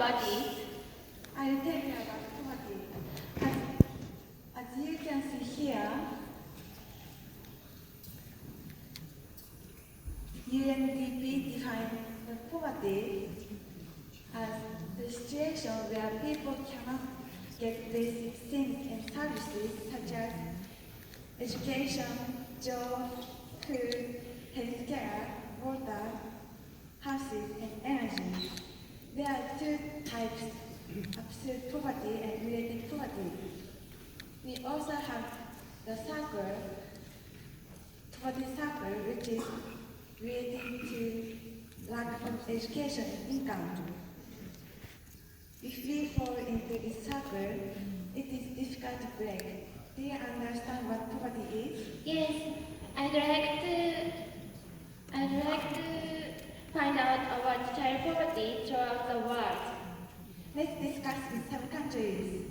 poverty? I'll tell you about poverty. As you can see here, UNDP defines the poverty as the situation where people cannot get basic things and services such as education, jobs, food, healthcare, water, houses, and energy. There are two types: absolute poverty and relative poverty. We also have the poverty circle, which is related to lack of education and income. If we fall into this circle, it is difficult to break. Do you understand what poverty is? Yes, I'd like to find out about child poverty throughout the world. Let's discuss in some countries.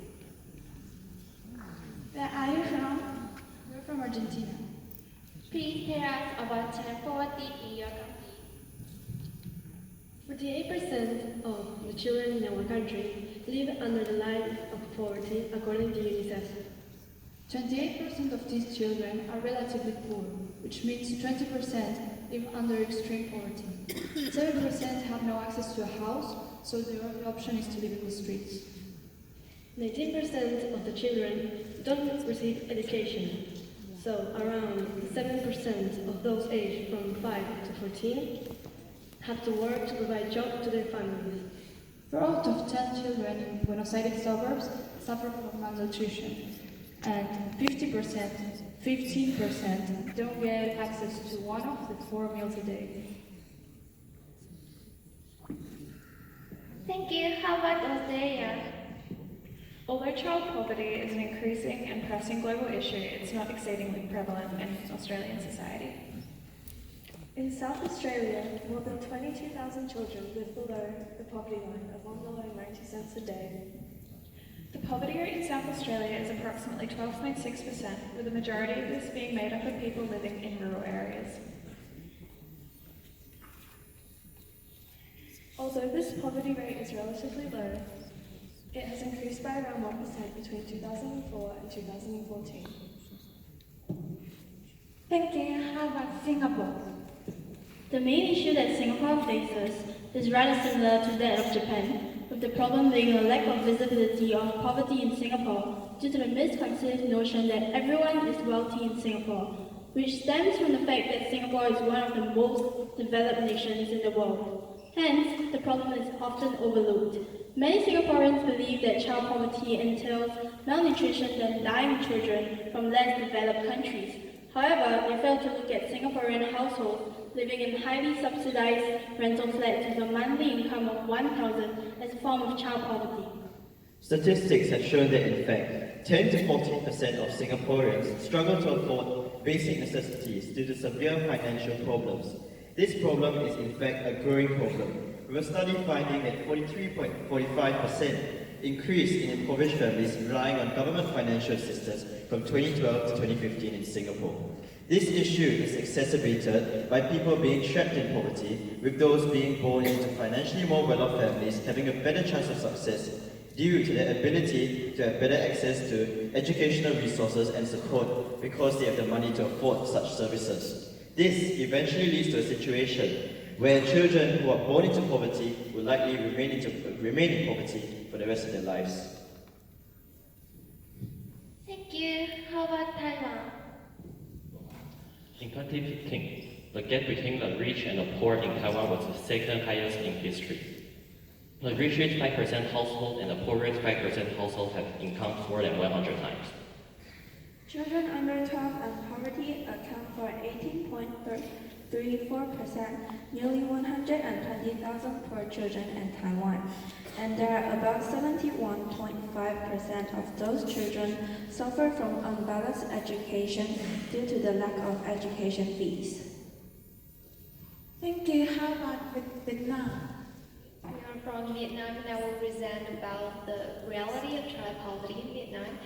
Where are you from? We're from Argentina. Please tell us about child poverty in your country. 48% of the children in our country live under the line of poverty according to UNICEF. 28% of these children are relatively poor, which means 20% live under extreme poverty. 7% have no access to a house, so the only option is to live in the streets. 19% of the children don't receive education, so around 7% of those aged from 5 to 14 have to work to provide jobs to their families. 4 out of 10 children in Buenos Aires suburbs suffer from malnutrition, and 15% don't get access to one of the 4 meals a day. Thank you. How about Australia? Although child poverty is an increasing and pressing global issue, it's not exceedingly prevalent in Australian society. In South Australia, more than 22,000 children live below the poverty line of $1.90 a day. The poverty rate in South Australia is approximately 12.6%, with the majority of this being made up of people living in rural areas. Although this poverty rate is relatively low, it has increased by around 1% between 2004 and 2014. Thank you. How about Singapore? The main issue that Singapore faces is rather similar to that of Japan, with the problem being a lack of visibility of poverty in Singapore due to the misconceived notion that everyone is wealthy in Singapore, which stems from the fact that Singapore is one of the most developed nations in the world. Hence, the problem is often overlooked. Many Singaporeans believe that child poverty entails malnutrition and dying children from less developed countries. However, they fail to look at Singaporean households living in highly subsidized rental flats with a monthly income of $1,000 as a form of child poverty. Statistics have shown that in fact, 10 to 14% of Singaporeans struggle to afford basic necessities due to severe financial problems. This problem is in fact a growing problem, with a study finding that 43.45% increase in impoverished families relying on government financial assistance from 2012 to 2015 in Singapore. This issue is exacerbated by people being trapped in poverty, with those being born into financially more well-off families having a better chance of success due to their ability to have better access to educational resources and support because they have the money to afford such services. This eventually leads to a situation where children who are born into poverty will likely remain in poverty for the rest of their lives. Thank you. How about Taiwan? In 2015, the gap between the rich and the poor in Taiwan was the second highest in history. The richest 5% household and the poorest 5% household have incomes more than 100 times. Children under 12 and poverty account for 18.34%, nearly 120,000 poor children in Taiwan, and there are about 71.5% of those children suffer from unbalanced education due to the lack of education fees. Thank you. How about Vietnam? We are from Vietnam and I will present about the reality of child poverty in Vietnam.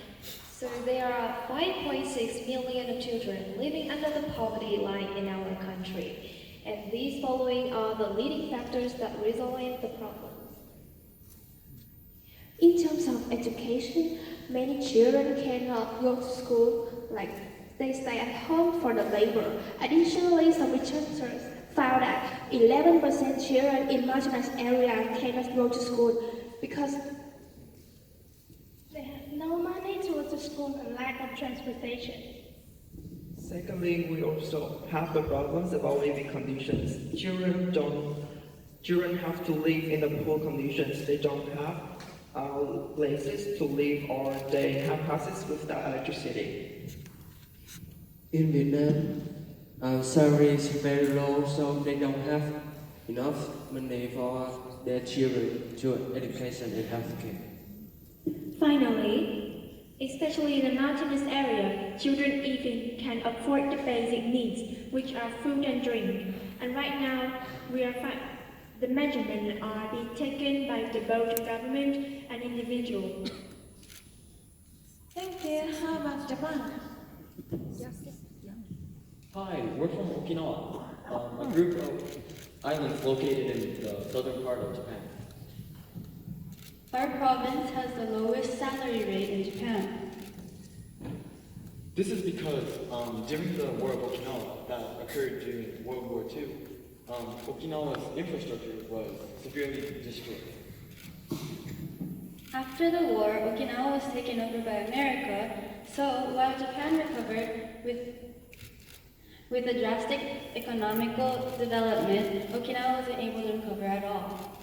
So there are 5.6 million children living under the poverty line in our country. And these following are the leading factors that result in the problems. education, many children cannot go to school, like they stay at home for the labor. Additionally, some researchers found that 11% children in marginalized areas cannot go to school because they have no money to go to school and lack of transportation. Secondly, we also have the problems about living conditions. Children have to live in the poor conditions. They don't have places to live, or they have houses without electricity. In Vietnam, salary is very low, so they don't have enough money for their children to education and healthcare. Finally, especially in the mountainous area, children even can afford the basic needs, which are food and drink. And right now, the measurements are being taken by the both government and individual. Thank you. How about Japan? Hi, we're from Okinawa, a group of islands located in the southern part of Japan. Our province has the lowest salary rate in Japan. This is because during the War of Okinawa that occurred during World War II, Okinawa's infrastructure was severely destroyed. After the war, Okinawa was taken over by America, so while Japan recovered with a drastic economical development, Okinawa wasn't able to recover at all.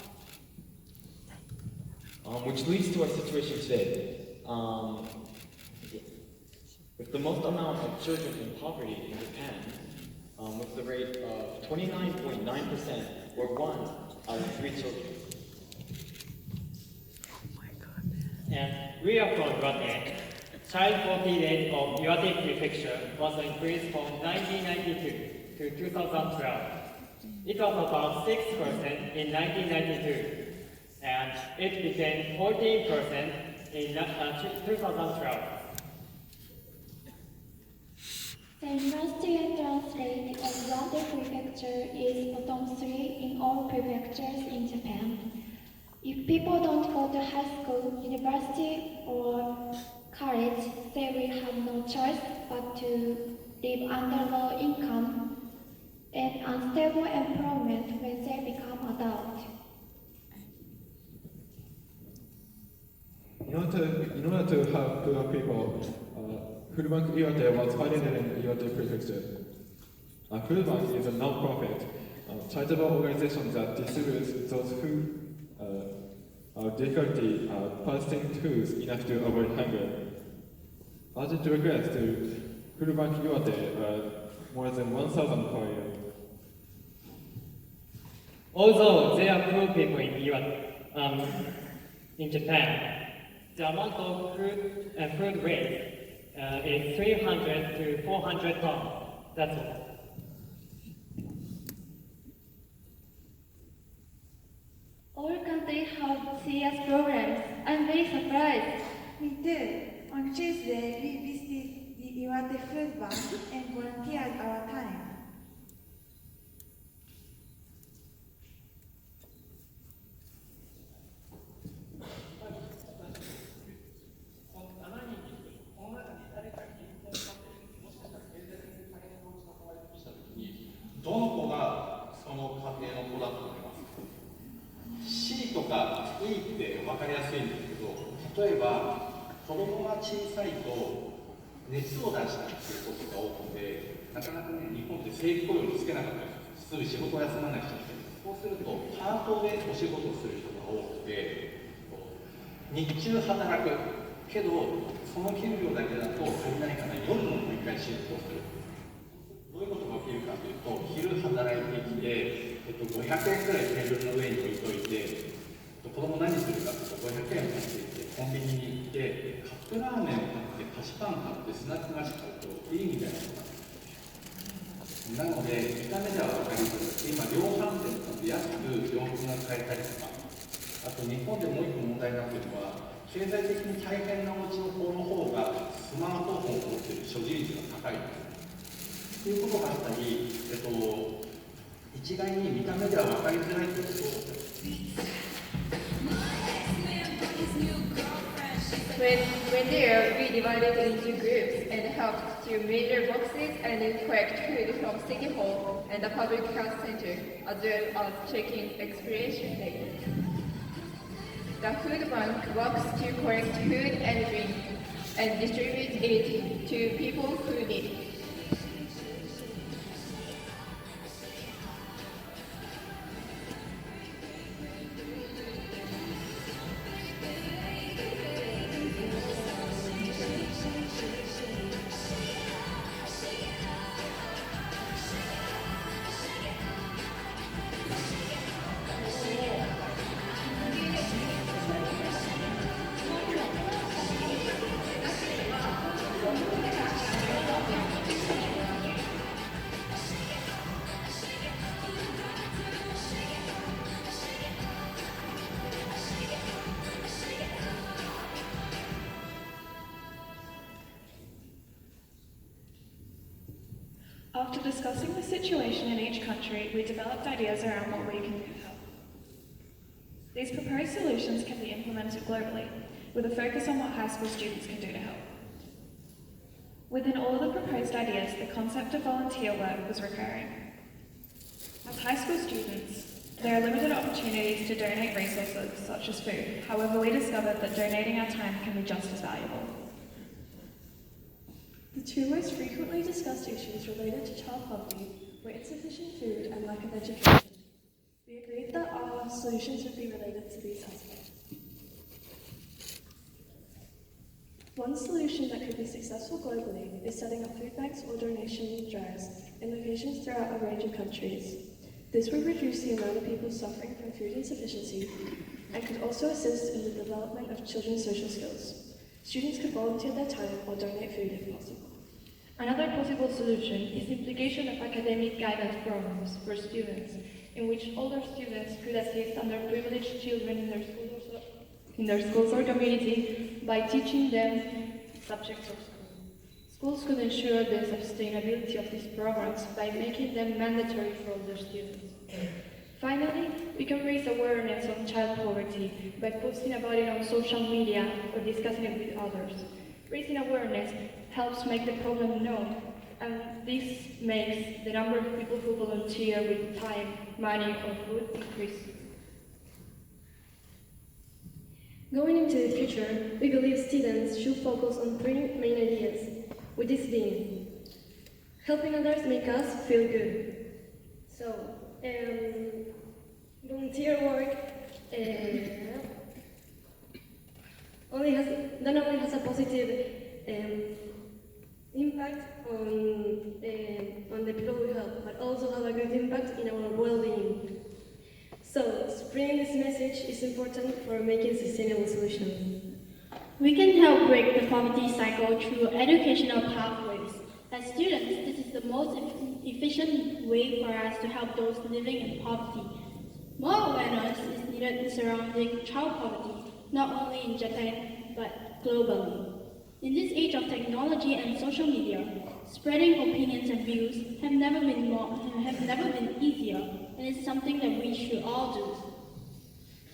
Which leads to our situation today. With the most amount of children in poverty in Japan, with the rate of 29.9%, or 1 out of 3 children. And we are from Iwate. Child poverty rate of Iwate Prefecture was increased from 1992 to 2012. It was about 6% in 1992, and it became 14% in 2012. The university entrance rate of Iwate Prefecture is bottom 3 in all prefectures in Japan. If people don't go to high school, university, or college, they will have no choice but to live under low income and unstable employment when they become adults. In order to help poor people, Food Bank Iwate was founded in Iwate Prefecture. Food Bank is a non-profit charitable organization that distributes those who have difficulty purchasing tools enough to avoid hunger. Budget requests to Food Bank Iwate are more than 1,000 per year. Although there are poor people in in Japan, the amount of food waste is 300 to 400 tons. That's all. All countries have CS programs. I'm very surprised. Me too. On Tuesday, we visited the Iwate Food Bank and volunteered our time. C とか E って分かりやすいんですけど、例えば子供が小さいと熱を出したりっていうことが多くて、なかなかね、日本って正規雇用につけなかったりする、すぐ仕事を休まない人って、そうするとパートでお仕事をする人が多くて、日中働くけど、その給料だけだと足りないから夜ももう一回仕事をする。どういうことが起きるかというと、昼働いてきて、500円くらいテーブルの上に置いといて、子供何するかというと、500円持っていって、コンビニに行って、カップラーメンを買って、菓子パン買って、スナック菓子買うと、いいみたいなのが。なので、見た目では分かりづらい。今、量販店とかで安く洋服が買えたりとか、あと日本でもう一個問題になっているのは、経済的に大変なお家の子の方が、スマートフォンを持っている所持率が高い。ということがあったり、一概に見た目では分かりづらいということを When they are, we divided into groups and helped to measure boxes and collect food from City Hall and the Public Health Center, as well as checking expiration date. The food bank works to collect food and drink and distribute it to people who need it. After discussing the situation in each country, we developed ideas around what we can do to help. These proposed solutions can be implemented globally, with a focus on what high school students can do to help. Within all of the proposed ideas, the concept of volunteer work was recurring. As high school students, there are limited opportunities to donate resources such as food. However, we discovered that donating our time can be just as valuable. The two most frequently discussed issues related to child poverty were insufficient food and lack of education. We agreed that our solutions would be related to these aspects. One solution that could be successful globally is setting up food banks or donation drives in locations throughout a range of countries. This would reduce the amount of people suffering from food insufficiency and could also assist in the development of children's social skills. Students could volunteer their time or donate food if possible. Another possible solution is the implication of academic guidance programs for students, in which older students could assist underprivileged children in their schools or community by teaching them subjects of school. Schools could ensure the sustainability of these programs by making them mandatory for older students. Finally, we can raise awareness on child poverty by posting about it on social media or discussing it with others. Raising awareness helps make the problem known, and this makes the number of people who volunteer with time, money, or food increase. Going into the future, we believe students should focus on three main ideas, with this being helping others make us feel good. So, volunteer work not only has a positive impact on the people we help, but also have a good impact in our well-being. So, spreading this message is important for making sustainable solutions. We can help break the poverty cycle through educational pathways. As students, this is the most efficient way for us to help those living in poverty. More awareness is needed surrounding child poverty, not only in Japan, but globally. In this age of technology and social media, spreading opinions and views have never been easier, and it's something that we should all do.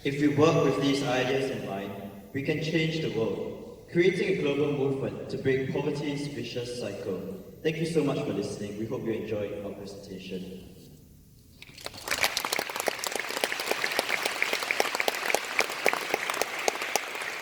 If we work with these ideas in mind, we can change the world, creating a global movement to break poverty's vicious cycle. Thank you so much for listening. We hope you enjoyed our presentation.